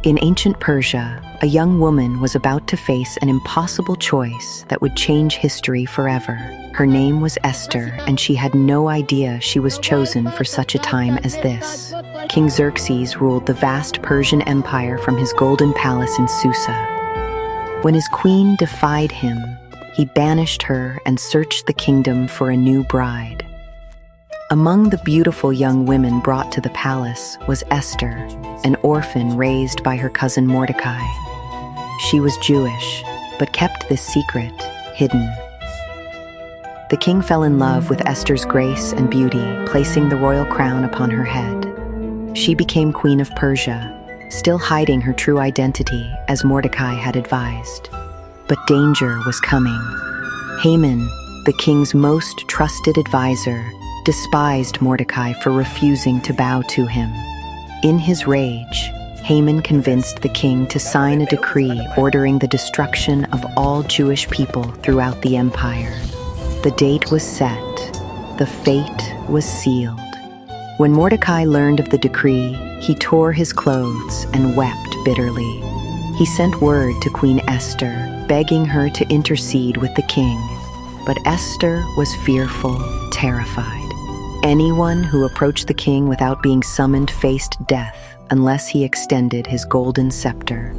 In ancient Persia, a young woman was about to face an impossible choice that would change history forever. Her name was Esther, and she had no idea she was chosen for such a time as this. King Xerxes ruled the vast Persian Empire from his golden palace in Susa. When his queen defied him, he banished her and searched the kingdom for a new bride. Among the beautiful young women brought to the palace was Esther, an orphan raised by her cousin Mordecai. She was Jewish, but kept this secret hidden. The king fell in love with Esther's grace and beauty, placing the royal crown upon her head. She became queen of Persia, still hiding her true identity as Mordecai had advised. But danger was coming. Haman, the king's most trusted advisor, despised Mordecai for refusing to bow to him. In his rage, Haman convinced the king to sign a decree ordering the destruction of all Jewish people throughout the empire. The date was set. The fate was sealed. When Mordecai learned of the decree, he tore his clothes and wept bitterly. He sent word to Queen Esther, begging her to intercede with the king. But Esther was fearful, terrified. Anyone who approached the king without being summoned faced death unless he extended his golden scepter.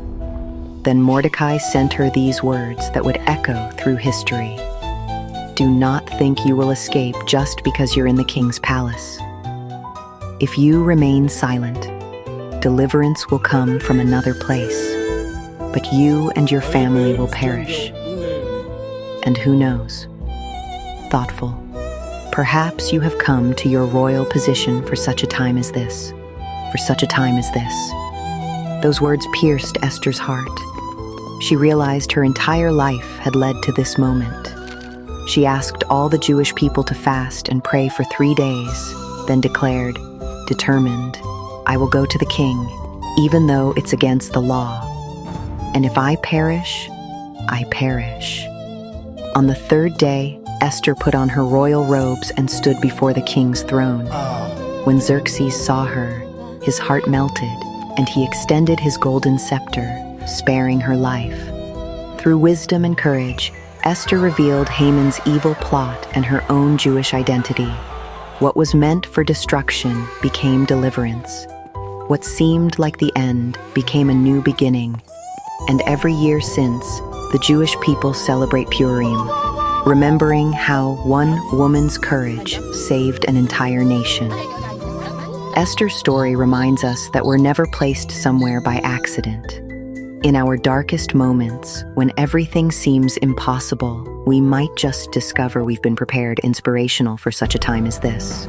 Then Mordecai sent her these words that would echo through history. Do not think you will escape just because you're in the king's palace. If you remain silent, deliverance will come from another place, but you and your family will perish. And who knows? Thoughtful. Perhaps you have come to your royal position for such a time as this. For such a time as this. Those words pierced Esther's heart. She realized her entire life had led to this moment. She asked all the Jewish people to fast and pray for 3 days, then declared, determined, I will go to the king, even though it's against the law. And if I perish, I perish. On the 3rd day, Esther put on her royal robes and stood before the king's throne. When Xerxes saw her, his heart melted, and he extended his golden scepter, sparing her life. Through wisdom and courage, Esther revealed Haman's evil plot and her own Jewish identity. What was meant for destruction became deliverance. What seemed like the end became a new beginning. And every year since, the Jewish people celebrate Purim, remembering how one woman's courage saved an entire nation. Esther's story reminds us that we're never placed somewhere by accident. In our darkest moments, when everything seems impossible, we might just discover we've been prepared inspirational for such a time as this.